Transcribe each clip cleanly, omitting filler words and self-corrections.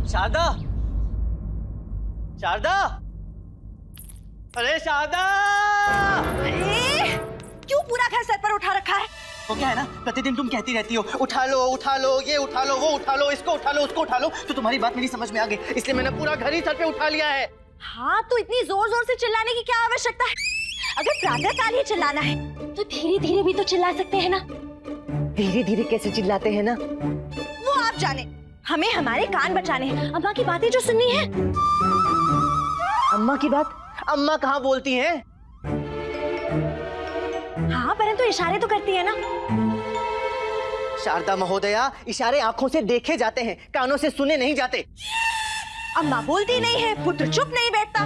शारदा, शारदा, अरे शारदा! अरे क्यों पूरा घर सर पर उठा रखा है? वो क्या है ना, प्रतिदिन तुम कहती रहती हो उठा लो, ये उठा लो, वो उठा लो, इसको उठा लो, उसको उठा लो, तो तुम्हारी बात मेरी समझ में आ गई, इसलिए मैंने पूरा घर ही सर पे उठा लिया है। हाँ, तो इतनी जोर जोर से चिल्लाने की क्या आवश्यकता है? अगर प्रातः काल ही चिल्लाना है तो धीरे धीरे भी तो चिल्ला सकते हैं ना। धीरे धीरे कैसे चिल्लाते हैं ना? वो आप जाने, हमें हमारे कान बचाने हैं, अम्मा की बातें जो सुननी है। अम्मा की बात? अम्मा कहाँ बोलती हैं? हाँ, परंतु इशारे तो करती है ना। शारदा महोदया, इशारे आंखों से देखे जाते हैं, कानों से सुने नहीं जाते। अम्मा बोलती नहीं है, पुत्र चुप नहीं बैठता।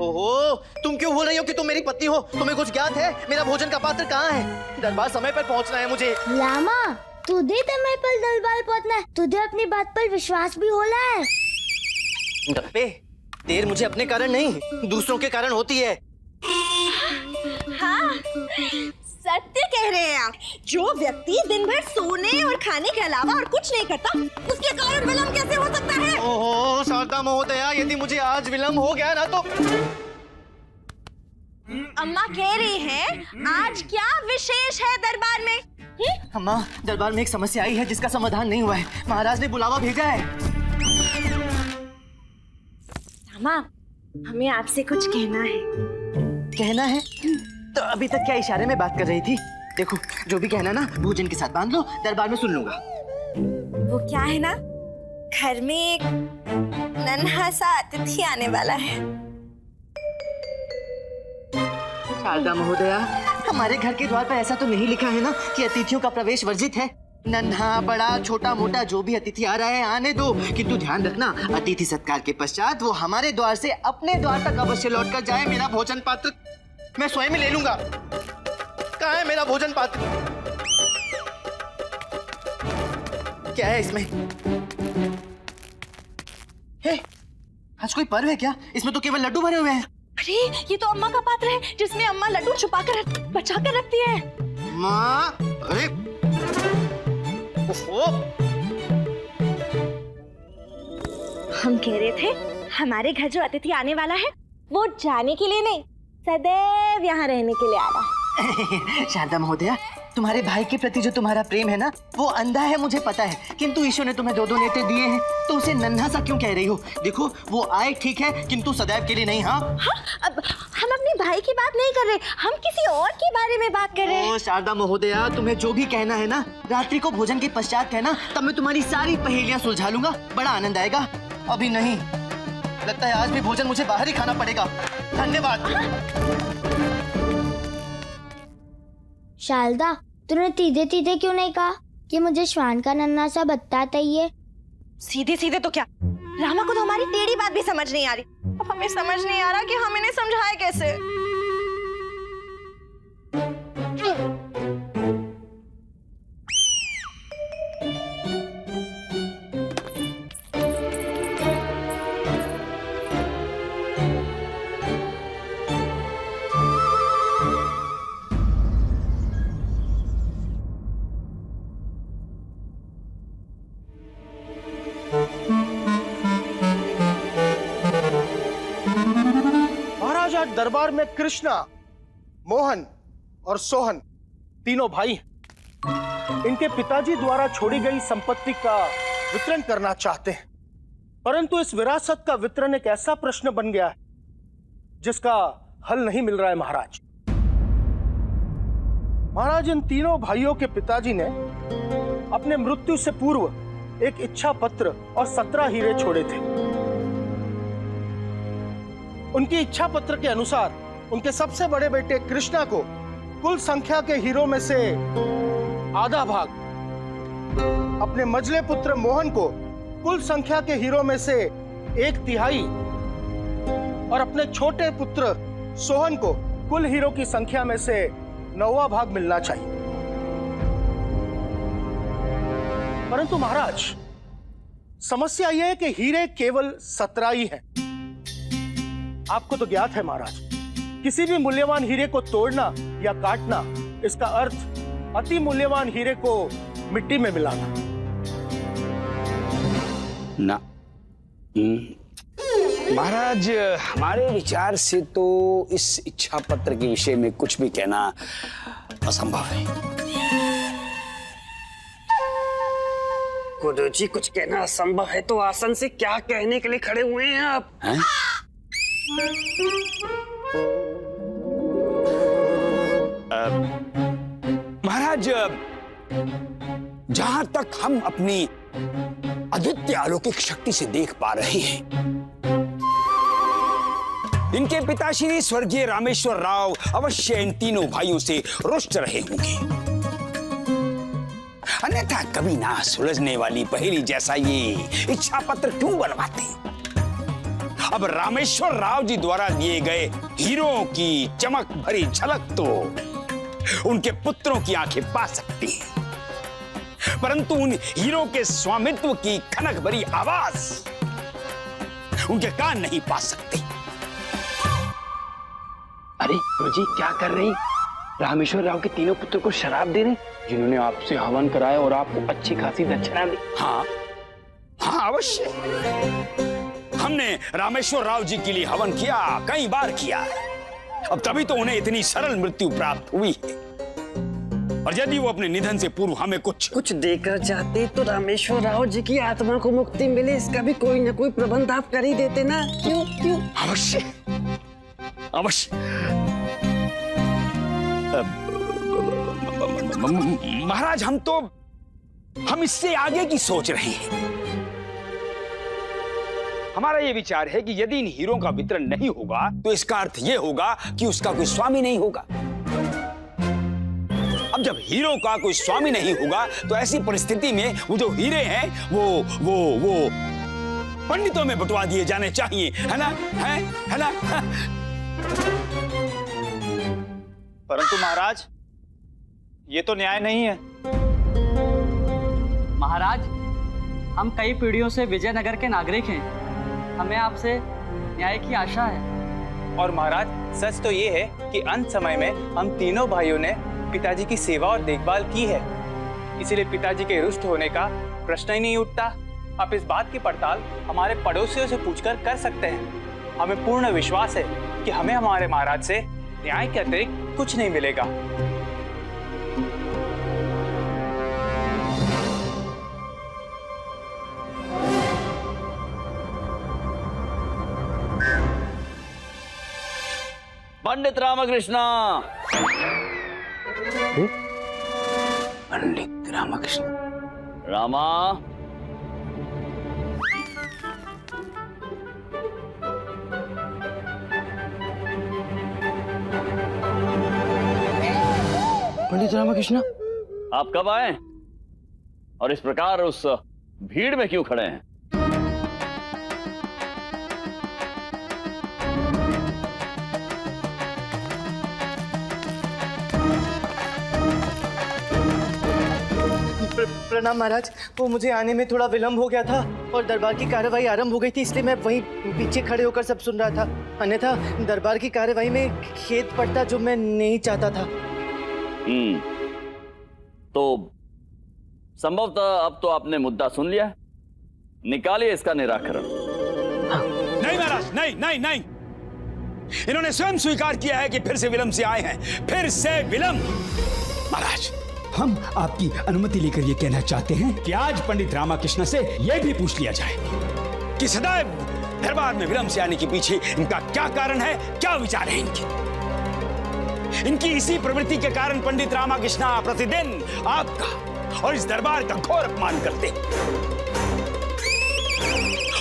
ओहो, तुम क्यों बोल रही हो कि तुम मेरी पत्नी हो? तुम्हें कुछ ज्ञात है? मेरा भोजन का पात्र कहाँ है? दरबार समय पर पहुंचना है मुझे। लामा, तुझे समय पर दरबार पहुंचना है, तुझे अपनी बात पर विश्वास भी होला है। डप्पे, देर मुझे अपने कारण नहीं, दूसरों के कारण होती है। हाँ, सत्य कह रहे हैं आप। जो व्यक्ति दिन भर सोने और खाने के अलावा और कुछ नहीं करता, उसके कारण विलंब कैसे हो सकता है? ओहो शारदा महोदया, यदि मुझे आज विलंब हो गया ना तो। अम्मा कह रही हैं, आज क्या विशेष है दरबार में? अम्मा, दरबार में एक समस्या आई है जिसका समाधान नहीं हुआ है। महाराज ने बुलावा भेजा है। अम्मा, हमें आपसे कुछ कहना है। कहना है? तो अभी तक क्या इशारे में बात कर रही थी? देखो, जो भी कहना ना भोजन के साथ बांध लो, दरबार में सुन लूंगा। वो क्या है ना, घर में एक नन्हा सा अतिथि आने वाला है। शारदा महोदया, हमारे घर के द्वार पर ऐसा तो नहीं लिखा है ना कि अतिथियों का प्रवेश वर्जित है। नन्हा बड़ा छोटा मोटा जो भी अतिथि आ रहा है आने दो, किंतु ध्यान रखना अतिथि सत्कार के पश्चात वो हमारे द्वार से अपने द्वार तक अवश्य लौट कर जाए। मेरा भोजन पात्र मैं स्वयं ही ले लूंगा। कहाँ है मेरा भोजन पात्र? क्या है इसमें? हे, आज कोई पर्व है क्या? इसमें तो केवल लड्डू भरे हुए हैं। अरे, ये तो अम्मा का पात्र है जिसमें अम्मा लड्डू छुपा कर बचा कर रखती है। माँ, अरे ओफो। हम कह रहे थे, हमारे घर जो अतिथि आने वाला है वो जाने के लिए नहीं, सदैव यहाँ रहने के लिए आ रहा है। शारदा महोदया, तुम्हारे भाई के प्रति जो तुम्हारा प्रेम है ना, वो अंधा है मुझे पता है, किंतु ईश्वर ने तुम्हें दो नेत्र दिए हैं, तो उसे नन्हा सा क्यों कह रही हो? देखो, वो आए ठीक है, किंतु सदैव के लिए नहीं। हाँ, अब हम अपने भाई की बात नहीं कर रहे, हम किसी और के बारे में बात कर रहे हैं। शारदा महोदया, तुम्हें जो भी कहना है ना, रात्रि को भोजन के पश्चात कहना, तब मैं तुम्हारी सारी पहेलियां सुलझा लूंगा। बड़ा आनंद आएगा। अभी नहीं, लगता है आज भी भोजन मुझे बाहर ही खाना पड़ेगा। धन्यवाद। शारदा, तूने सीधे सीधे क्यों नहीं कहा कि मुझे श्वान का नन्हा सा बत्ता चाहिए? सीधे सीधे तो क्या, रामा को तो हमारी टेढ़ी बात भी समझ नहीं आ रही। अब हमें समझ नहीं आ रहा कि हम इन्हें समझाएं कैसे। दरबार में कृष्णा, मोहन और सोहन तीनों भाई हैं। इनके पिताजी द्वारा छोड़ी गई संपत्ति का वितरण करना चाहते हैं, परंतु इस विरासत का वितरण एक ऐसा प्रश्न बन गया है जिसका हल नहीं मिल रहा है। महाराज, इन तीनों भाइयों के पिताजी ने अपने मृत्यु से पूर्व एक इच्छा पत्र और 17 हीरे छोड़े थे। उनकी इच्छा पत्र के अनुसार उनके सबसे बड़े बेटे कृष्णा को कुल संख्या के हीरों में से आधा भाग, अपने मझले पुत्र मोहन को कुल संख्या के हीरों में से 1/3 और अपने छोटे पुत्र सोहन को कुल हीरो की संख्या में से 9वां भाग मिलना चाहिए। परंतु महाराज, समस्या यह है कि हीरे केवल 17 ही हैं। आपको तो ज्ञात है महाराज, किसी भी मूल्यवान हीरे को तोड़ना या काटना, इसका अर्थ अति मूल्यवान हीरे को मिट्टी में मिलाना। ना महाराज, हमारे विचार से तो इस इच्छा पत्र के विषय में कुछ भी कहना असंभव है। गुरुजी, कुछ कहना असंभव है तो आसन से क्या कहने के लिए खड़े हुए हैं आप? हैं? महाराज, जहां तक हम अपनी अद्वितीय अलौकिक शक्ति से देख पा रहे हैं, इनके पिताश्री स्वर्गीय रामेश्वर राव अवश्य इन तीनों भाइयों से रुष्ट रहे होंगे, अन्यथा कभी ना सुलझने वाली पहेली जैसा ये इच्छा पत्र क्यों बनवाते? अब रामेश्वर राव जी द्वारा दिए गए हीरों की चमक भरी झलक तो उनके पुत्रों की आंखें पा सकती हैं, परंतु उन हीरों के स्वामित्व की खनक भरी आवाज उनके कान नहीं पा सकते। अरे गुरुजी, क्या कर रही? रामेश्वर राव के तीनों पुत्र को शराब दे रहे, जिन्होंने आपसे हवन कराया और आपको अच्छी खासी दक्षिणा दी। हाँ हाँ, अवश्य। हमने रामेश्वर राव जी के लिए हवन किया, कई बार किया। अब तभी तो उन्हें इतनी सरल मृत्यु प्राप्त हुई है। और यदि वो अपने निधन से पूर्व हमें कुछ देकर जाते तो रामेश्वर राव जी की आत्मा को मुक्ति मिले, इसका भी कोई न कोई प्रबंध आप कर ही देते ना। क्यों? अवश्य अवश्य। महाराज, हम इससे आगे की सोच रहे हैं। हमारा यह विचार है कि यदि इन हीरों का वितरण नहीं होगा तो इसका अर्थ यह होगा कि उसका कोई स्वामी नहीं होगा। अब जब हीरो का कोई स्वामी नहीं होगा तो ऐसी परिस्थिति में वो जो हीरे हैं वो पंडितों में बंटवा दिए जाने चाहिए, है ना? है ना? परंतु महाराज, ये तो न्याय नहीं है। महाराज, हम कई पीढ़ियों से विजयनगर के नागरिक हैं, हमें आपसे न्याय की आशा है। और महाराज, सच तो ये है कि अंत समय में हम तीनों भाइयों ने पिताजी की सेवा और देखभाल की है, इसीलिए पिताजी के रुष्ट होने का प्रश्न ही नहीं उठता। आप इस बात की पड़ताल हमारे पड़ोसियों से पूछकर कर सकते हैं। हमें पूर्ण विश्वास है कि हमें हमारे महाराज से न्याय के अतिरिक्त कुछ नहीं मिलेगा। पंडित रामकृष्ण। पंडित रामकृष्ण। रामा, पंडित रामकृष्ण, आप कब आए और इस प्रकार उस भीड़ में क्यों खड़े हैं? प्रणाम महाराज, वो मुझे आने में थोड़ा विलंब हो गया था और दरबार की कार्यवाही आरंभ हो गई थी, इसलिए मैं वहीं पीछे खड़े होकर सब सुन रहा था। अन्यथा दरबार की कार्यवाही में खेद पड़ता जो मैं नहीं चाहता था। तो संभवतः अब तो आपने मुद्दा सुन लिया, निकालिए इसका निराकरण। नहीं महाराज, नहीं। इन्होंने स्वयं स्वीकार किया है कि फिर से विलंब से आए हैं, फिर से विलंब। महाराज, हम आपकी अनुमति लेकर ये कहना चाहते हैं कि आज पंडित रामकृष्ण से यह भी पूछ लिया जाए कि सदैव दरबार में विलंब से आने के पीछे इनका क्या कारण है, क्या विचार है इनकी इसी प्रवृत्ति के कारण पंडित रामकृष्ण प्रतिदिन आपका और इस दरबार का घोर अपमान करते हैं।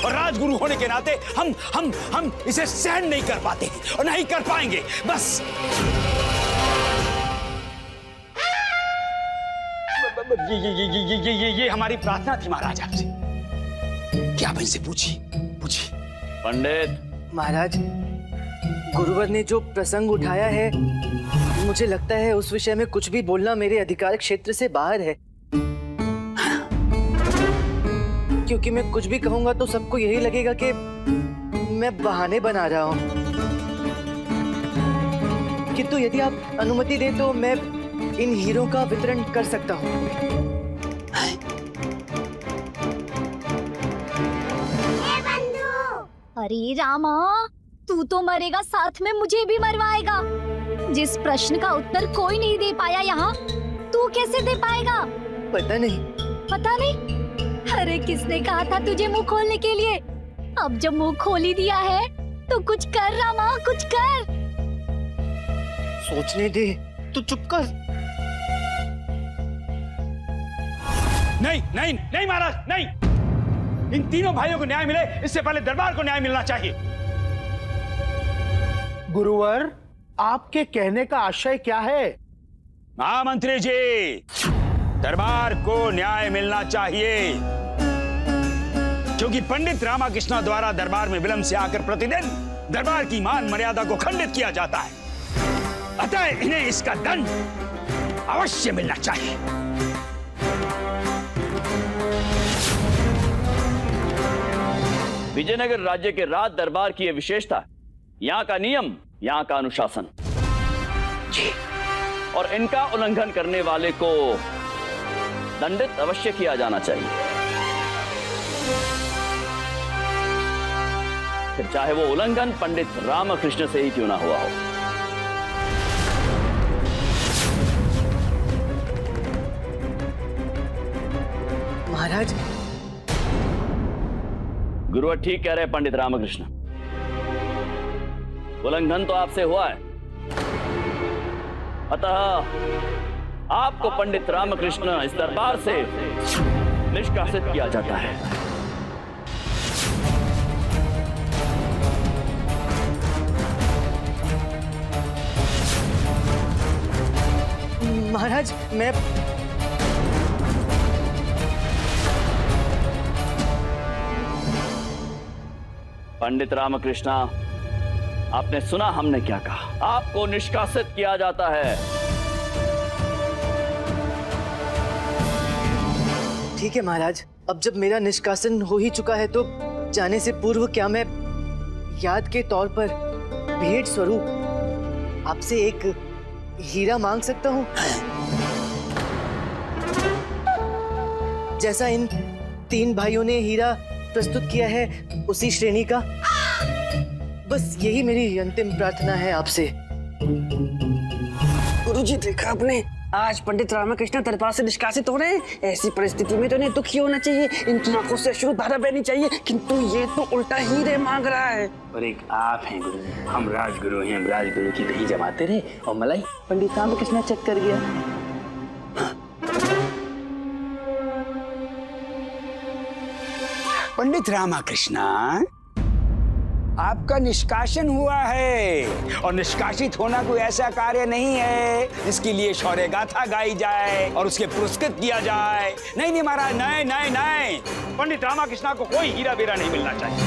और राजगुरु होने के नाते हम इसे सहन नहीं कर पाते हैं और नहीं कर पाएंगे। बस ये हमारी प्रार्थना थी महाराज आपसे। क्या आप इनसे पूछिए। पंडित महाराज, गुरुवर ने जो प्रसंग उठाया है, मुझे लगता है उस विषय में कुछ भी बोलना मेरे अधिकार क्षेत्र से बाहर है, क्योंकि मैं कुछ भी कहूंगा तो सबको यही लगेगा कि मैं बहाने बना रहा हूं। किंतु यदि आप अनुमति दें तो मैं इन हीरों का वितरण कर सकता हूं। अरे रामा, तू तो मरेगा, साथ में मुझे भी मरवाएगा। जिस प्रश्न का उत्तर कोई नहीं दे पाया यहाँ, तू कैसे दे पाएगा? पता नहीं। पता नहीं? अरे किसने कहा था तुझे मुंह खोलने के लिए? अब जब मुंह खोल ही दिया है तो कुछ कर रामा, कुछ कर। सोचने दे, तू चुप कर। नहीं नहीं नहीं महाराज, नहीं। इन तीनों भाइयों को न्याय मिले इससे पहले दरबार को न्याय मिलना चाहिए। गुरुवर, आपके कहने का आशय क्या है? महामंत्री जी, दरबार को न्याय मिलना चाहिए, क्योंकि पंडित रामाकृष्ण द्वारा दरबार में विलंब से आकर प्रतिदिन दरबार की मान मर्यादा को खंडित किया जाता है। अतः इन्हें इसका दंड अवश्य मिलना चाहिए। विजयनगर राज्य के राज दरबार की यह विशेषता, यहाँ का नियम, यहाँ का अनुशासन जी, और इनका उल्लंघन करने वाले को दंडित अवश्य किया जाना चाहिए, फिर चाहे वो उल्लंघन पंडित रामकृष्ण से ही क्यों ना हुआ हो। महाराज, गुरुवर ठीक कह रहे हैं पंडित रामकृष्ण, उल्लंघन तो आपसे हुआ है, अतः आपको पंडित रामकृष्ण इस दरबार से निष्कासित किया जाता है। महाराज, मैं पंडित रामकृष्ण, आपने सुना हमने क्या कहा, आपको निष्कासित किया जाता है। ठीक है महाराज, अब जब मेरा निष्कासन हो ही चुका है तो जाने से पूर्व क्या मैं याद के तौर पर भेंट स्वरूप आपसे एक हीरा मांग सकता हूँ? जैसा इन तीन भाइयों ने हीरा प्रस्तुत किया है उसी श्रेणी का। बस यही मेरी अंतिम प्रार्थना है आपसे। गुरुजी, देखा आपने, आज पंडित रामकृष्ण दरबार से निष्कासित हो रहे हैं। ऐसी परिस्थिति में तो इन्हें दुखी होना चाहिए, इनकी आंखों से अश्रु धारा बहनी चाहिए, किंतु ये तो उल्टा हीरे मांग रहा है। और एक आप हैं गुरु, हम राजगुरु हैं, राजगुरु की दही जमाते रहे और मलाई पंडित रामकृष्ण चेक कर गया। पंडित रामकृष्ण, आपका निष्कासन हुआ है, और निष्कासित होना कोई ऐसा कार्य नहीं है जिसके लिए शौर्य गाथा गाई जाए और उसके पुरस्कृत किया जाए। नहीं नहीं महाराज, नहीं नहीं नहीं, पंडित रामकृष्ण को कोई हीरा वीरा नहीं मिलना चाहिए।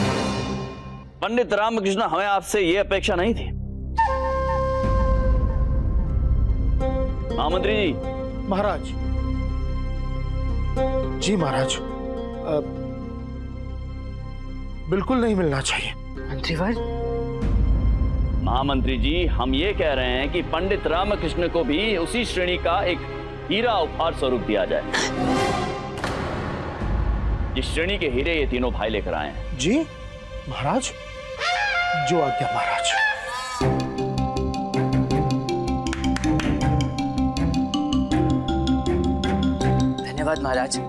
पंडित रामकृष्ण, हमें आपसे ये अपेक्षा नहीं थी। महामंत्री जी। महाराज जी, महाराज बिल्कुल नहीं मिलना चाहिए। मंत्रीवर, महामंत्री जी, हम ये कह रहे हैं कि पंडित रामकृष्ण को भी उसी श्रेणी का एक हीरा उपहार स्वरूप दिया जाए, जिस श्रेणी के हीरे ये तीनों भाई लेकर आए हैं। जी महाराज, जो आज्ञा महाराज। धन्यवाद महाराज,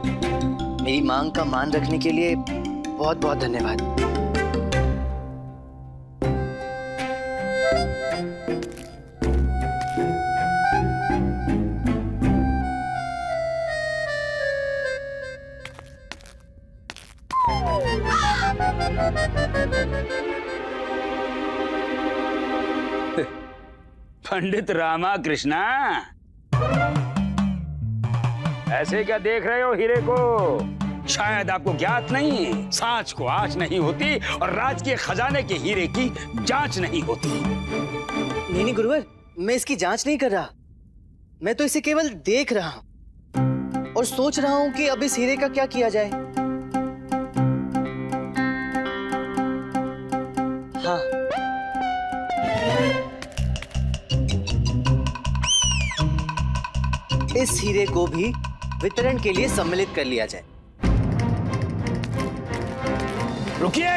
मेरी मांग का मान रखने के लिए बहुत बहुत धन्यवाद। पंडित रामकृष्ण, ऐसे क्या देख रहे हो हीरे को? शायद आपको ज्ञात नहीं, सांच को आंच नहीं होती और राज के खजाने के हीरे की जांच नहीं होती। नहीं गुरुवर, मैं इसकी जांच नहीं कर रहा, मैं तो इसे केवल देख रहा हूं और सोच रहा हूं कि अब इस हीरे का क्या किया जाए। हाँ, इस हीरे को भी वितरण के लिए सम्मिलित कर लिया जाए। रुकिए,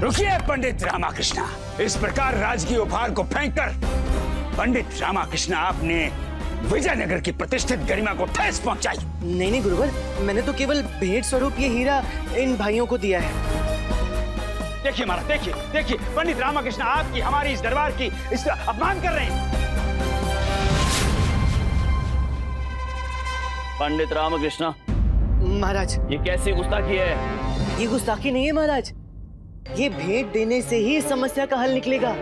रुकिए पंडित रामाकृष्णा, इस प्रकार राजकीय उपहार को फेंककर पंडित रामाकृष्णा आपने विजयनगर की प्रतिष्ठित गरिमा को ठेस पहुंचाई। नहीं नहीं गुरुवर, मैंने तो केवल भेंट स्वरूप ये हीरा इन भाइयों को दिया है। देखिए महाराज, देखिए देखिए, पंडित रामाकृष्ण आपकी हमारी इस दरबार की इस अपमान कर रहे हैं। पंडित रामकृष्ण, महाराज, ये कैसी गुस्ताखी है? ये गुस्ताखी नहीं है महाराज, ये भेंट देने से ही इस समस्या का हल निकलेगा।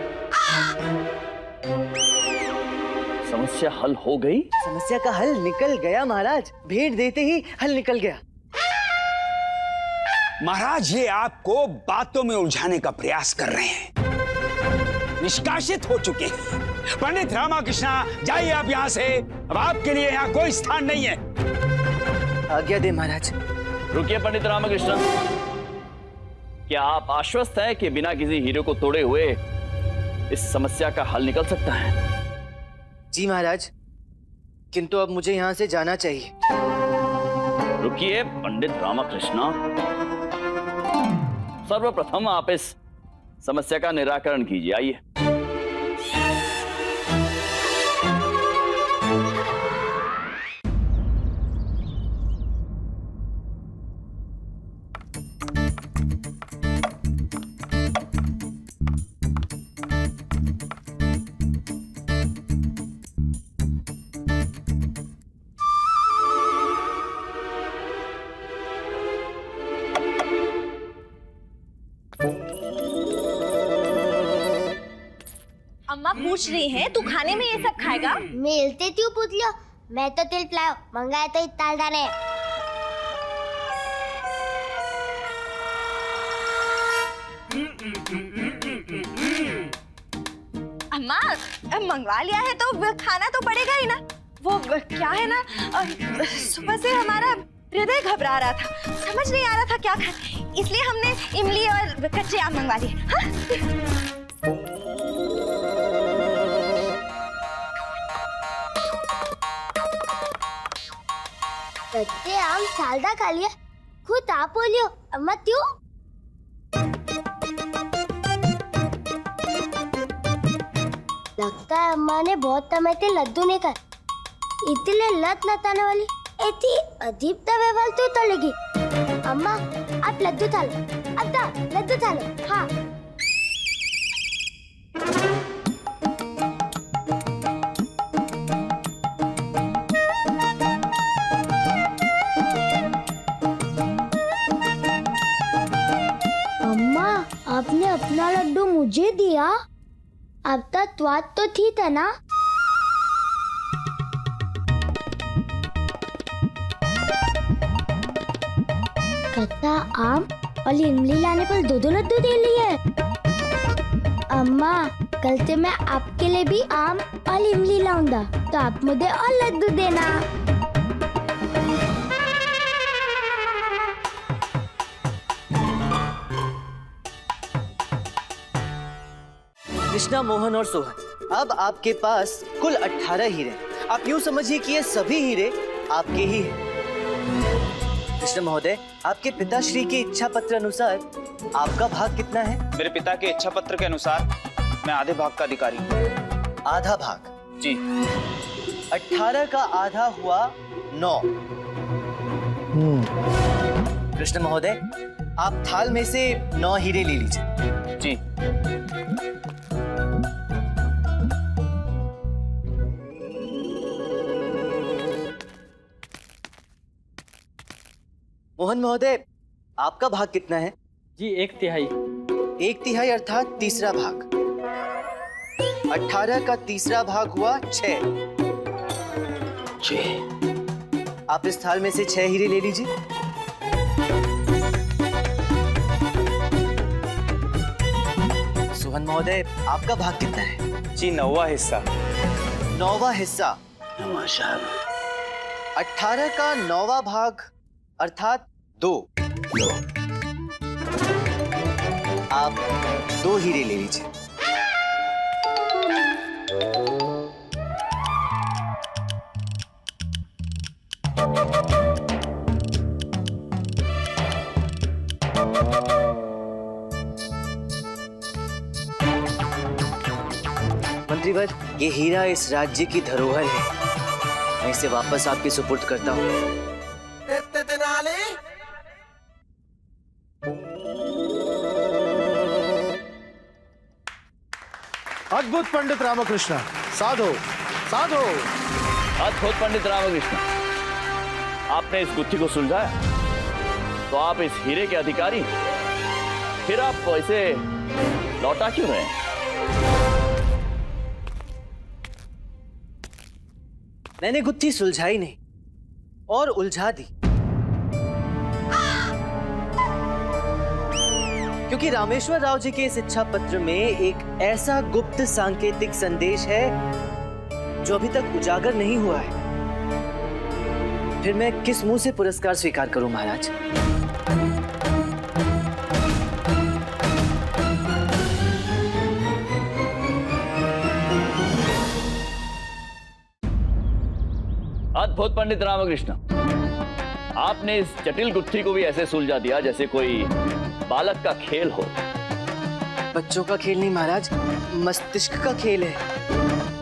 समस्या हल हो गई? समस्या का हल निकल गया महाराज, भेंट देते ही हल निकल गया। महाराज, ये आपको बातों में उलझाने का प्रयास कर रहे हैं। निष्कासित हो चुके हैं। पंडित रामाकृष्णा, जाइए आप यहाँ से, अब आपके लिए यहाँ कोई स्थान नहीं है। आज्ञा दे महाराज। रुकिए पंडित रामकृष्ण, क्या आप आश्वस्त हैं कि बिना किसी हीरे को तोड़े हुए इस समस्या का हल निकल सकता है? जी महाराज, किंतु अब मुझे यहाँ से जाना चाहिए। रुकिए पंडित रामकृष्ण, सर्वप्रथम आप इस समस्या का निराकरण कीजिए। आइए। अम्मा पूछ रही हैं, तू खाने में ये सब खाएगा? मिलते क्यों पूछ लियो? मैं तो तिल पिलाओ मंगाए तो ताल डाले। अम्मा, अब मंगवा लिया है तो खाना तो पड़ेगा ही ना। वो क्या है ना, सुबह से हमारा हृदय घबरा रहा था, समझ नहीं आ रहा था क्या खाए, इसलिए हमने इमली और कच्चे आम मंगवा लिए। हाँ? कच्चे आम सालदा खा लिया, खुद आप बोलियो अम्मा क्यों? लगता है अम्मा ने बहुत समय से लड्डू नहीं खाए, इसलिए लत नताने वाली ऐसी अजीब व्यवहार क्यों तो लगी। अम्मा आप लड्डू खा लो, अब लड्डू खा लो। हाँ अम्मा, आपने अपना लड्डू मुझे दिया, अब तक स्वाद तो ठीक है ना? कच्चा आम और इमली लाने पर दो लड्डू दे लिए। अम्मा, कल से मैं आपके लिए भी आम और इमली लाऊंगा, तो आप मुझे और लड्डू देना। कृष्णा, मोहन और सोहन, अब आपके पास कुल 18 हीरे। आप यूं समझिए कि ये सभी हीरे आपके ही हैं। कृष्ण महोदय, आपके पिताश्री की इच्छा पत्र अनुसार आपका भाग कितना है? मेरे पिता के इच्छा पत्र के अनुसार मैं आधे भाग का अधिकारी हूँ। आधा भाग? जी। 18 का आधा हुआ 9। कृष्ण महोदय, आप थाल में से 9 हीरे ले लीजिए। जी। मोहन महोदय, आपका भाग कितना है? जी 1/3। 1/3 अर्थात तीसरा भाग। 18 का तीसरा भाग हुआ 6। आप इस थाल में से 6 हीरे ले लीजिए। सोहन महोदय, आपका भाग कितना है? जी 9वां हिस्सा। 9वां हिस्सा? 18 का 9वां भाग अर्थात 2। आप 2 हीरे ले लीजिए। मंत्रीवर, ये हीरा इस राज्य की धरोहर है। मैं इसे वापस आपके सुपुर्द करता हूँ। अद्भुत पंडित रामकृष्ण, साधो साधो। अद्भुत पंडित रामकृष्ण, आपने इस गुत्थी को सुलझाया तो आप इस हीरे के अधिकारी, फिर आप इसे लौटा क्यों रहे हैं? मैंने गुत्थी सुलझाई नहीं और उलझा दी, क्योंकि रामेश्वर राव जी के इस इच्छा पत्र में एक ऐसा गुप्त सांकेतिक संदेश है जो अभी तक उजागर नहीं हुआ है। फिर मैं किस मुंह से पुरस्कार स्वीकार करूं महाराज? अद्भुत पंडित रामकृष्ण, आपने इस जटिल गुत्थी को भी ऐसे सुलझा दिया जैसे कोई बालक का खेल हो। बच्चों का खेल नहीं महाराज, मस्तिष्क का खेल है।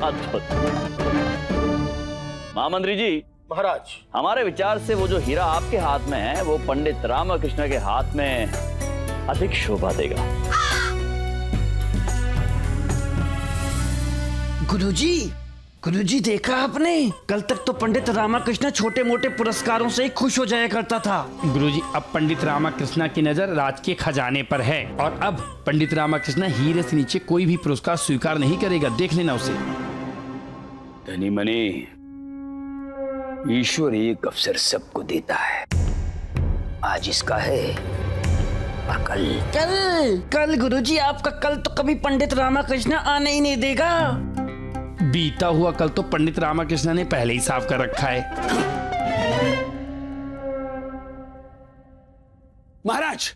अद्भुत। महामंत्री जी, महाराज, हमारे विचार से वो जो हीरा आपके हाथ में है वो पंडित रामकृष्ण के हाथ में अधिक शोभा देगा। गुरुजी देखा आपने? कल तक तो पंडित रामकृष्ण छोटे मोटे पुरस्कारों से ही खुश हो जाया करता था। गुरुजी, अब पंडित रामकृष्ण की नजर राज के खजाने पर है और अब पंडित रामकृष्ण हीरे से नीचे कोई भी पुरस्कार स्वीकार नहीं करेगा। देख लेना उसे। धनी मनी, ईश्वर एक अवसर सबको देता है। आज इसका है और कल गुरुजी आपका कल तो कभी पंडित रामकृष्ण आने ही नहीं देगा। बीता हुआ कल तो पंडित रामकृष्ण ने पहले ही साफ कर रखा है। महाराज,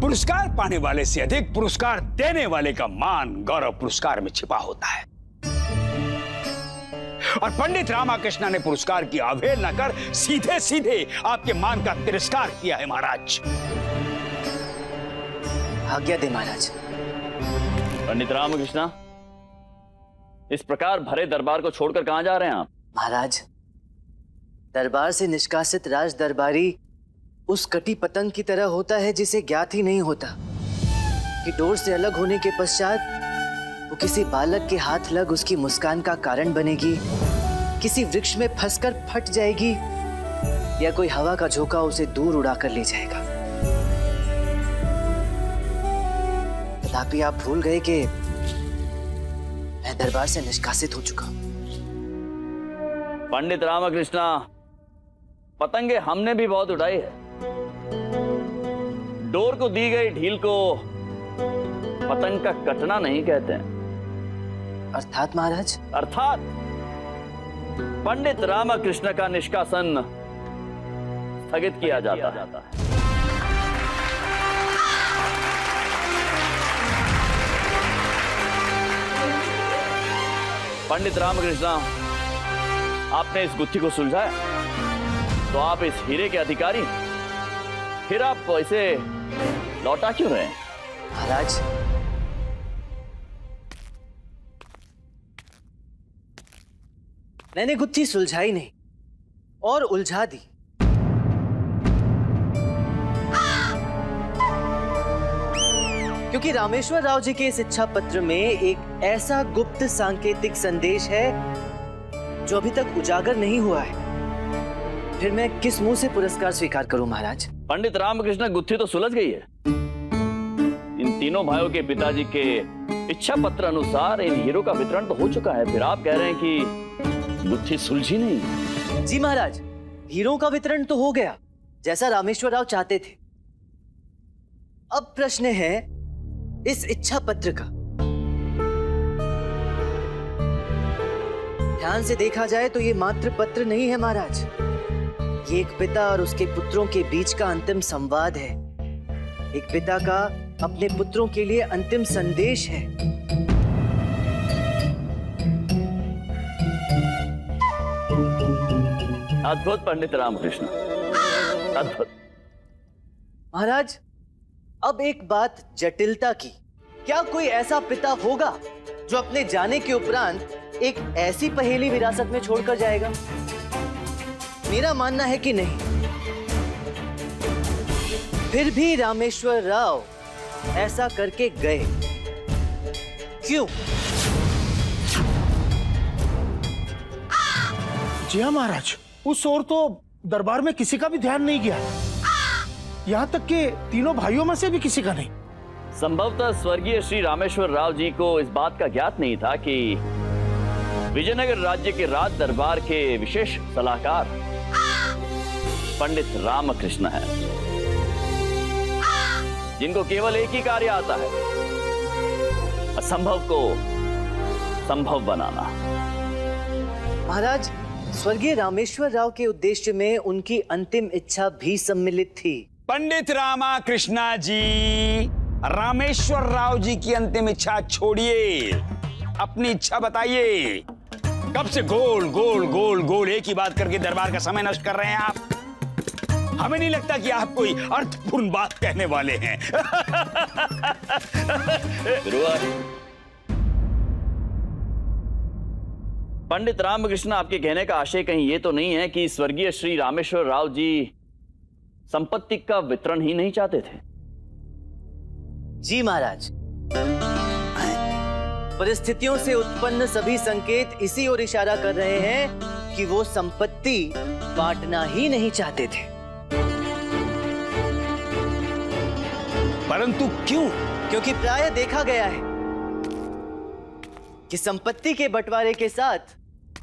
पुरस्कार पाने वाले से अधिक पुरस्कार देने वाले का मान गौरव पुरस्कार में छिपा होता है। और पंडित रामकृष्ण ने पुरस्कार की अवहेलना कर सीधे सीधे आपके मान का तिरस्कार किया है। महाराज, आज्ञा दे महाराज। पंडित रामकृष्ण, इस प्रकार भरे दरबार को छोड़कर कहां जा रहे हैं आप? महाराज, दरबार से निष्कासित राज दरबारी उस कटी पतंग की तरह होता है जिसे ज्ञात ही नहीं होता कि डोर से अलग होने के पश्चात वो किसी बालक के हाथ लग उसकी मुस्कान का कारण बनेगी, किसी वृक्ष में फंसकर फट जाएगी या कोई हवा का झोंका उसे दूर उड़ाकर ले जाएगा। तथापि आप भूल गए कि मैं दरबार से निष्कासित हो चुका हूं। पंडित रामकृष्ण, पतंगे हमने भी बहुत उड़ाई है। डोर को दी गई ढील को पतंग का कटना नहीं कहते हैं। अर्थात महाराज? अर्थात पंडित रामकृष्ण का निष्कासन स्थगित किया जाता है। पंडित रामकृष्ण, आपने इस गुत्थी को सुलझाया तो आप इस हीरे के अधिकारी, फिर आप इसे लौटा क्यों रहे हैं? महाराज, मैंने गुत्थी सुलझाई नहीं और उलझा दी। क्योंकि रामेश्वर राव जी के इस इच्छा पत्र में एक ऐसा गुप्त सांकेतिक संदेश है जो अभी तक उजागर नहीं हुआ है। फिर मैं किस मुंह से पुरस्कार स्वीकार करूं महाराज? पंडित रामकृष्ण, गुत्थी तो सुलझ गई है। इन तीनों भाइयों के पिताजी के इच्छा पत्र अनुसार इन हीरो का वितरण तो हो चुका है, फिर आप कह रहे हैं कि गुत्थी सुलझी नहीं? जी महाराज, हीरो का वितरण तो हो गया जैसा रामेश्वर राव चाहते थे। अब प्रश्न है इस इच्छा पत्र का। ध्यान से देखा जाए तो ये मात्र पत्र नहीं है महाराज, ये एक पिता और उसके पुत्रों के बीच का अंतिम संवाद है। एक पिता का अपने पुत्रों के लिए अंतिम संदेश है। अद्भुत पंडित रामकृष्ण, अद्भुत। महाराज, अब एक बात जटिलता की, क्या कोई ऐसा पिता होगा जो अपने जाने के उपरांत एक ऐसी पहेली विरासत में छोड़कर जाएगा? मेरा मानना है कि नहीं। फिर भी रामेश्वर राव ऐसा करके गए, क्यों? जी हाँ महाराज, उस ओर तो दरबार में किसी का भी ध्यान नहीं गया, यहाँ तक कि तीनों भाइयों में से भी किसी का नहीं। संभवतः स्वर्गीय श्री रामेश्वर राव जी को इस बात का ज्ञात नहीं था कि विजयनगर राज्य के राज दरबार के विशेष सलाहकार पंडित रामकृष्ण हैं, जिनको केवल एक ही कार्य आता है, असंभव को संभव बनाना। महाराज, स्वर्गीय रामेश्वर राव के उद्देश्य में उनकी अंतिम इच्छा भी सम्मिलित थी। पंडित रामकृष्णा जी, रामेश्वर राव जी की अंतिम इच्छा छोड़िए, अपनी इच्छा बताइए। कब से गोल गोल गोल गोल एक ही बात करके दरबार का समय नष्ट कर रहे हैं आप? हमें नहीं लगता कि आप कोई अर्थपूर्ण बात कहने वाले हैं। पंडित रामकृष्ण, आपके कहने का आशय कहीं ये तो नहीं है कि स्वर्गीय श्री रामेश्वर राव जी संपत्ति का वितरण ही नहीं चाहते थे? जी महाराज, परिस्थितियों से उत्पन्न सभी संकेत इसी ओर इशारा कर रहे हैं कि वो संपत्ति बांटना ही नहीं चाहते थे। परंतु क्यों? क्योंकि प्रायः देखा गया है कि संपत्ति के बंटवारे के साथ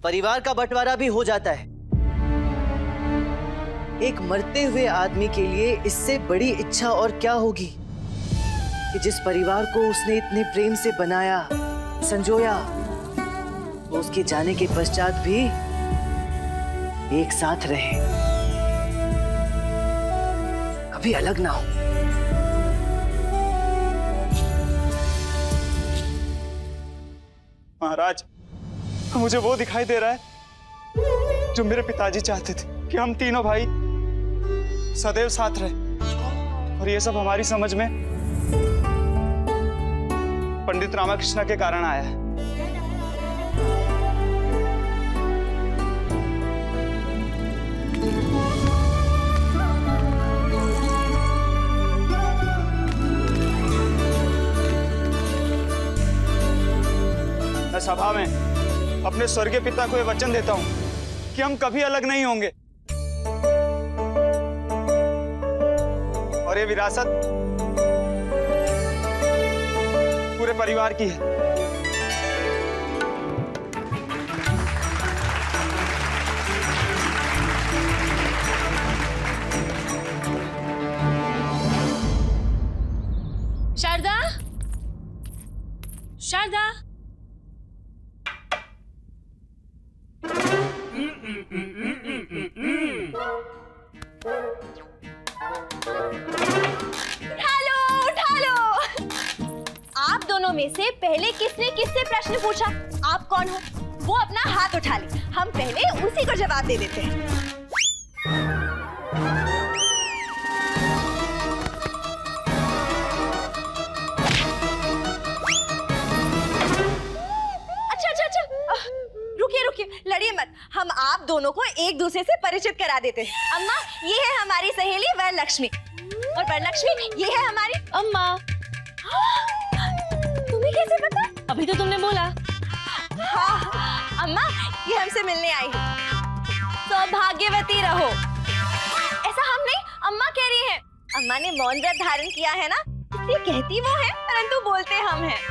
परिवार का बंटवारा भी हो जाता है। एक मरते हुए आदमी के लिए इससे बड़ी इच्छा और क्या होगी कि जिस परिवार को उसने इतने प्रेम से बनाया, संजोया, वो उसके जाने के पश्चात भी एक साथ रहे, कभी अलग ना हो। महाराज, मुझे वो दिखाई दे रहा है जो मेरे पिताजी चाहते थे, कि हम तीनों भाई सदैव साथ रहे, और ये सब हमारी समझ में पंडित रामकृष्ण के कारण आया है। मैं सभा में अपने स्वर्गीय पिता को ये वचन देता हूं कि हम कभी अलग नहीं होंगे, और ये विरासत पूरे परिवार की है। शारदा, शारदा, आप दोनों में से पहले किसने किससे प्रश्न पूछा? आप कौन हो? वो अपना हाथ उठा ले, हम पहले उसी को जवाब दे देते हैं। अच्छा, रुकिए, लड़िए मत। हम आप दोनों को एक दूसरे से परिचित करा देते हैं। अम्मा, ये है हमारी सहेली वरलक्ष्मी, और वरलक्ष्मी ये है हमारी अम्मा। तुम्हें कैसे पता? अभी तो तुमने बोला। हाँ, अम्मा ये हमसे मिलने आई है। सौभाग्यवती रहो। ऐसा हम नहीं, अम्मा कह रही है। अम्मा ने मौन व्रत धारण किया है ना, इसलिए कहती वो है, परंतु बोलते हम हैं।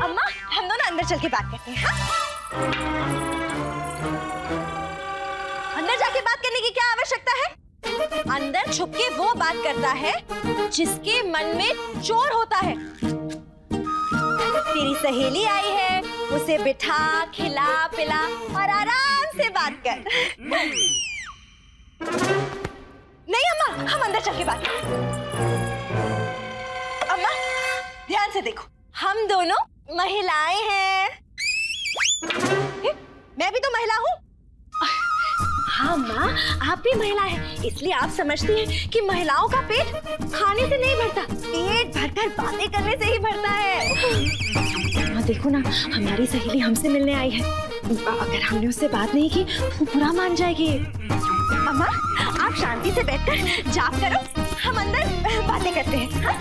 अम्मा, हम दोनों अंदर चल के बात करते हैं। हाँ? अंदर जाके बात करने की क्या आवश्यकता है? अंदर छुप के वो बात करता है जिसके मन में चोर होता है। तेरी सहेली आई है, उसे बिठा, खिला, पिला और आराम से बात कर। नहीं अम्मा, हम अंदर चल के बात करें। अम्मा ध्यान से देखो, हम दोनों महिलाएं हैं। मैं भी तो महिला हूँ। हाँ माँ, आप भी महिला हैं, इसलिए आप समझती हैं कि महिलाओं का पेट खाने से नहीं भरता, पेट भरकर बातें करने से ही भरता है। हाँ देखो ना, हमारी सहेली हमसे मिलने आई है। अगर हमने उससे बात नहीं की तो बुरा मान जाएगी। अम्मा, आप शांति से बैठकर जाप करो, हम अंदर बातें करते हैं। हाँ?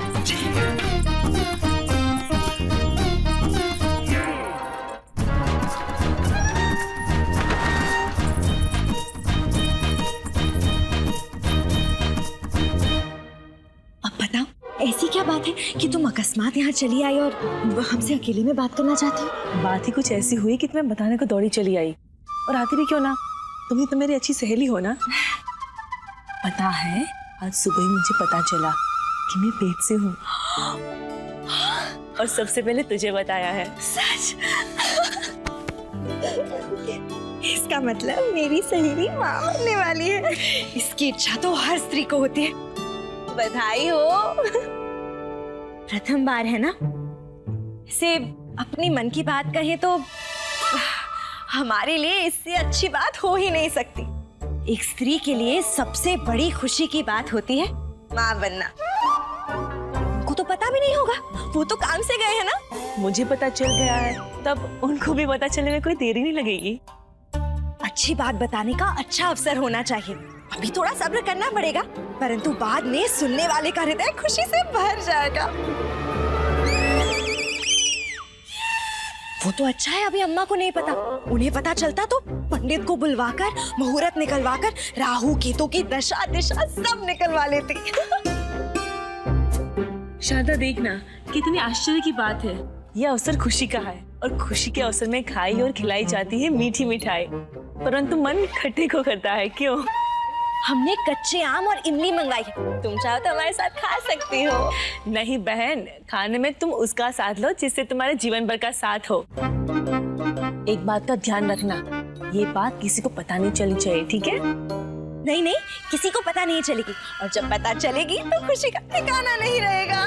ऐसी क्या बात है कि तुम अकस्मात यहाँ चली आई और हमसे अकेले में बात करना चाहती हो? बात ही कुछ ऐसी हुई कि तुम्हें बताने को दौड़ी चली आई, और आती भी क्यों ना, तुम ही तो मेरी अच्छी सहेली हो ना। पता है, आज सुबह ही मुझे पता चला कि मैं पेट से हूँ, और सबसे पहले तुझे बताया है। सच? इसका मतलब मेरी सहेली माँ बनने वाली है। इसकी इच्छा तो हर स्त्री को होती है। बधाई हो। प्रथम बार है ना, इसे अपनी मन की बात कहें तो हमारे लिए इससे अच्छी बात हो ही नहीं सकती। एक स्त्री के लिए सबसे बड़ी खुशी की बात होती है माँ बनना। उनको तो पता भी नहीं होगा, वो तो काम से गए हैं ना। मुझे पता चल गया है, तब उनको भी पता चलने में कोई देरी नहीं लगेगी। अच्छी बात बताने का अच्छा अवसर होना चाहिए। अभी थोड़ा सब्र करना पड़ेगा, परंतु बाद में सुनने वाले का हृदय खुशी से भर जाएगा। वो तो अच्छा है अभी अम्मा को नहीं पता। उन्हें पता चलता तो पंडित को बुलवाकर मुहूर्त निकलवाकर राहु केतु की दशा दिशा सब निकलवा लेती। शारदा, देखना कितनी आश्चर्य की बात है। यह अवसर खुशी का है, और खुशी के अवसर में खाई और खिलाई जाती है मीठी मिठाई, परंतु मन खट्टे को करता है। क्यों? हमने कच्चे आम और इमली मंगवाई है, तुम चाहो तो हमारे साथ खा सकती हो। नहीं बहन, खाने में तुम उसका साथ लो जिससे तुम्हारे जीवन भर का साथ हो। एक बात का ध्यान रखना, ये बात किसी को पता नहीं चलनी चाहिए, ठीक है? नहीं नहीं, किसी को पता नहीं चलेगी, और जब पता चलेगी तो खुशी का ठिकाना नहीं रहेगा।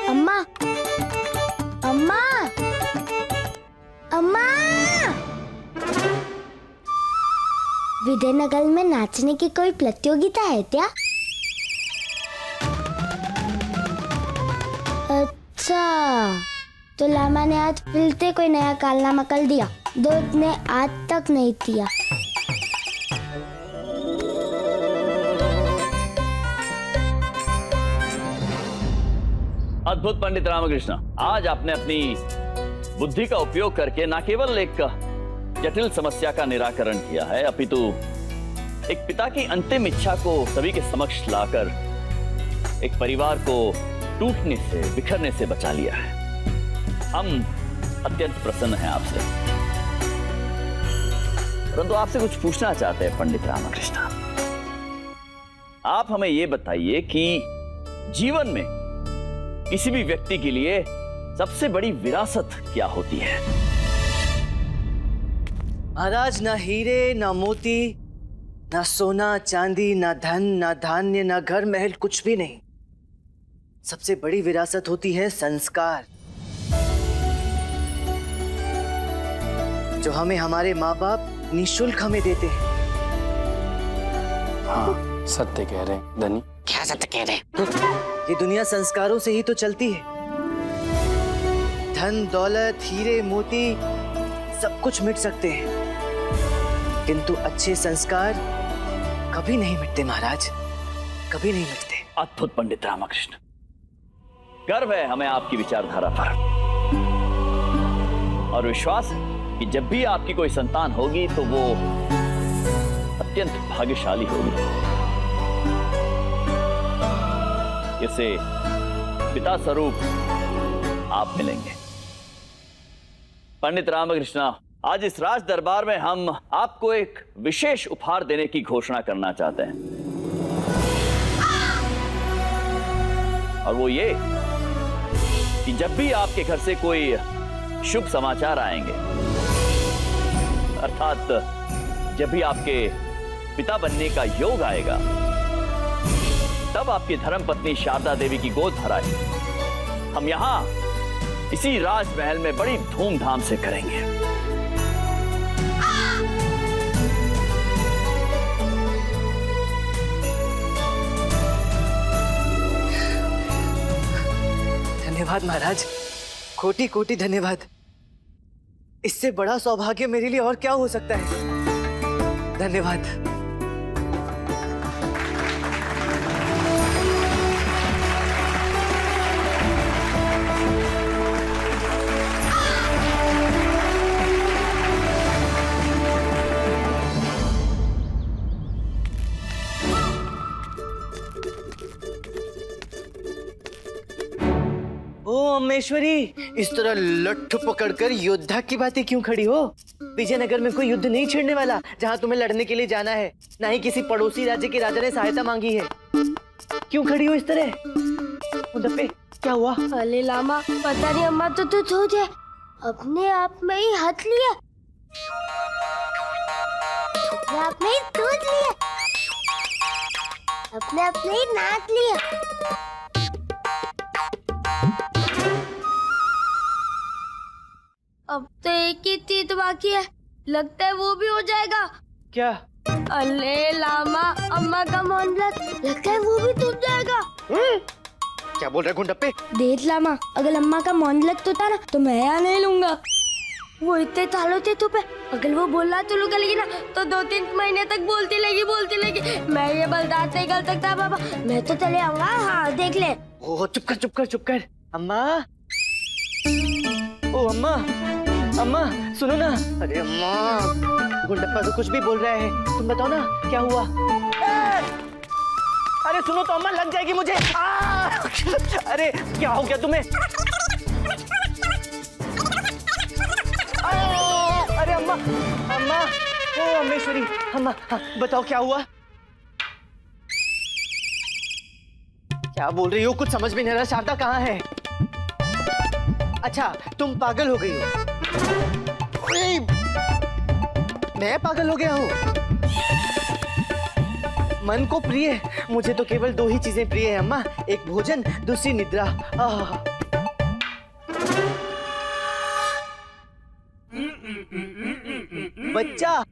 अम्मा, अम्मा, अम्मा, विजयनगर में नाचने की कोई प्रतियोगिता है क्या? अच्छा, तो लामा ने आज फिर से कोई नया कारनामा कर दिया, दोस्त ने आज तक नहीं किया। अद्भुत पंडित रामकृष्ण, आज आपने अपनी बुद्धि का उपयोग करके न केवल एक जटिल समस्या का निराकरण किया है, अपितु एक पिता की अंतिम इच्छा को सभी के समक्ष लाकर एक परिवार को टूटने से, बिखरने से बचा लिया है। हम अत्यंत प्रसन्न हैं आपसे, परंतु आपसे कुछ पूछना चाहते हैं पंडित रामकृष्ण। आप हमें यह बताइए कि जीवन में किसी भी व्यक्ति के लिए सबसे बड़ी विरासत क्या होती है? महाराज, ना हीरे, ना मोती, ना सोना चांदी, ना धन, ना धान्य, ना घर महल, कुछ भी नहीं। सबसे बड़ी विरासत होती है संस्कार, जो हमें हमारे माँ बाप निःशुल्क हमें देते हैं। हाँ, सत्य कह रहे हैं धनी। क्या सत्य कह रहे हैं? ये दुनिया संस्कारों से ही तो चलती है। धन दौलत हीरे मोती सब कुछ मिट सकते हैं, किंतु अच्छे संस्कार कभी नहीं मिटते महाराज, कभी नहीं मिटते। अद्भुत पंडित रामकृष्ण, गर्व है हमें आपकी विचारधारा पर, और विश्वास है कि जब भी आपकी कोई संतान होगी तो वो अत्यंत भाग्यशाली होगी। इसे पिता स्वरूप आप मिलेंगे। पंडित रामकृष्ण, आज इस राज दरबार में हम आपको एक विशेष उपहार देने की घोषणा करना चाहते हैं, और वो ये कि जब भी आपके घर से कोई शुभ समाचार आएंगे, अर्थात जब भी आपके पिता बनने का योग आएगा, तब आपकी धर्मपत्नी शारदा देवी की गोद भराए हम यहाँ इसी राजमहल में बड़ी धूमधाम से करेंगे। धन्यवाद महाराज, कोटि कोटि धन्यवाद। इससे बड़ा सौभाग्य मेरे लिए और क्या हो सकता है। धन्यवाद। ओ अम्मेश्वरी, इस तरह लट्ठ पकड़कर योद्धा की बातें क्यों खड़ी हो? विजयनगर में कोई युद्ध नहीं छिड़ने वाला जहां तुम्हें लड़ने के लिए जाना है। ना ही किसी पड़ोसी राज्य के राजा ने सहायता मांगी है। क्यों खड़ी हो इस तरह? मुदप्पे, क्या हुआ? अरे लामा, पता नहीं अम्मा तो हो जाए, अपने आप में ही हाथ लिया, अपने आप में ही दूध लिया, अपने आप में ही नाक लिया। अब तो एक ही चीज बाकी है, लगता है वो भी हो जाएगा। क्या? अरे लामा, अम्मा का मोहनलत, लगता है वो भी टूट जाएगा। क्या बोल रहे गुंडप्पे? देख लामा, अगर अम्मा का मोहनलत होता ना तो मैं यहाँ नहीं लूंगा। वो इतने सालों से तो पे, अगर वो बोलना चालू कर लेगी ना तो 2-3 महीने तक बोलती लगी। मैं ये बर्दाश्त नहीं कर सकता बाबा, मैं तो चले आऊंगा। हाँ देख ले। ओह चुप कर। अम्मा, ओ अम्मा, अम्मा सुनो ना। अरे अम्मा, गुंडप्पा तो कुछ भी बोल रहा है, तुम बताओ ना क्या हुआ? अरे सुनो तो अम्मा, लग जाएगी मुझे। अरे क्या हो गया तुम्हें? अरे अम्मा, ओ अम्मेश्वरी, अम्मा बताओ क्या हुआ? क्या बोल रही हो? कुछ समझ में नहीं आ रहा। शारदा कहाँ है? अच्छा, तुम पागल हो गई हो? मैं पागल हो गया हूँ? मन को प्रिय, मुझे तो केवल 2 ही चीजें प्रिय है अम्मा, एक भोजन, दूसरी निद्रा। बच्चा?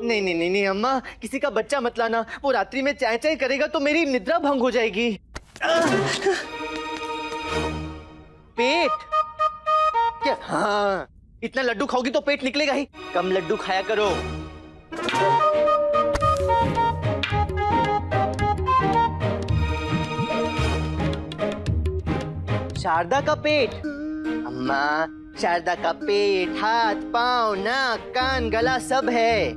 नहीं अम्मा, किसी का बच्चा मत लाना। वो रात्रि में चाय चाय करेगा तो मेरी निद्रा भंग हो जाएगी। पेट? क्या? हाँ, इतना लड्डू खाओगी तो पेट निकलेगा ही। कम लड्डू खाया करो। शारदा का पेट? अम्मा, शारदा का पेट, हाथ, पांव, नाक, कान, गला सब है।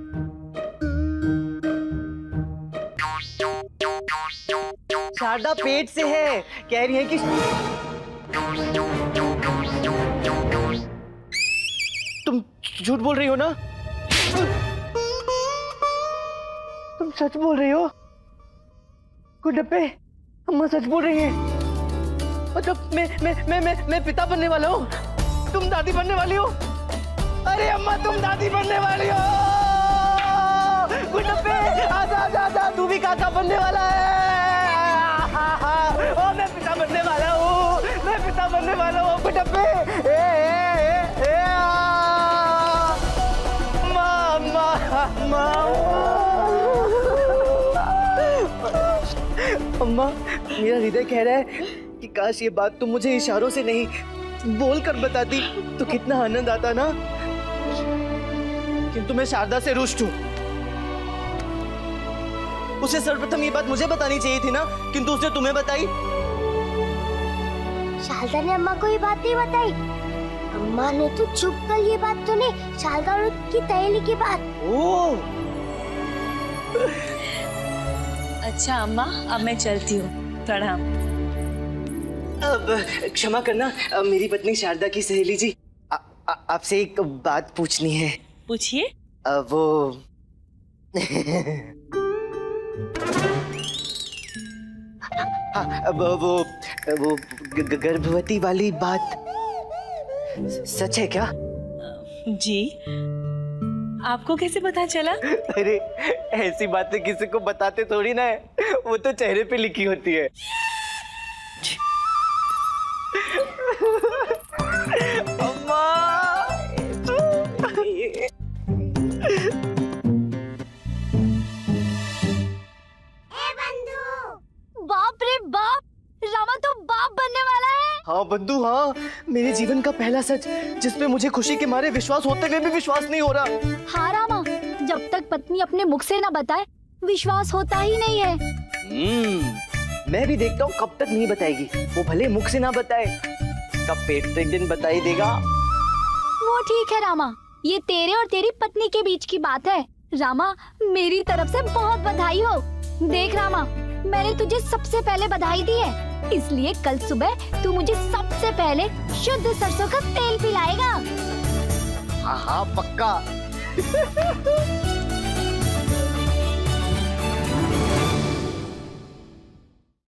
शारदा पेट से है, कह रही है कि तुम झूठ बोल रही हो ना? तुम सच बोल रही हो? गुंडप्पे, अम्मा सच बोल रही है। मतलब मैं पिता बनने वाला हूँ, तुम दादी बनने वाली हो। अरे अम्मा, तुम दादी बनने वाली हो। गुंडप्पे, आजा, तू भी काका बनने वाला है। ओ मैं पिता बनने वाला हूँ, गुंडप्पे। अम्मा, मेरा हृदय कह रहा है कि काश ये बात तुम मुझे इशारों से नहीं बोल कर बताती तो कितना आनंद आता ना। किंतु मैं शारदा से रुष्ट हूँ। उसे सर्वप्रथम ये बात मुझे बतानी चाहिए थी ना, किंतु उसने तुम्हें बताई। शारदा ने अम्मा को ये बात नहीं बताई। अम्मा ने तो चुप कर ये बात तो नहीं, शारदा और की तहेली की बात। ओह, अच्छा अम्मा, अब मैं चलती हूँ, प्रणाम। अब क्षमा करना मेरी पत्नी शारदा की सहेली जी, आपसे एक बात पूछनी है। पूछिए। वो वो गर्भवती वाली बात सच है क्या? जी, आपको कैसे पता चला? अरे ऐसी बातें किसी को बताते थोड़ी ना है, वो तो चेहरे पे लिखी होती है। हाँ बंधु हाँ, मेरे जीवन का पहला सच जिसपे मुझे खुशी के मारे विश्वास होते हुए भी विश्वास नहीं हो रहा। हाँ रामा, जब तक पत्नी अपने मुख से ना बताए विश्वास होता ही नहीं है। मैं भी देखता हूँ कब तक नहीं बताएगी। वो भले मुख से ना बताए, उसका पेट तो एक दिन बता ही देगा। वो ठीक है रामा, ये तेरे और तेरी पत्नी के बीच की बात है। रामा, मेरी तरफ से बहुत बधाई हो। देख रामा, मैंने तुझे सबसे पहले बधाई दी है, इसलिए कल सुबह तू मुझे सबसे पहले शुद्ध सरसों का तेल पिलाएगा। हाँ हाँ पक्का।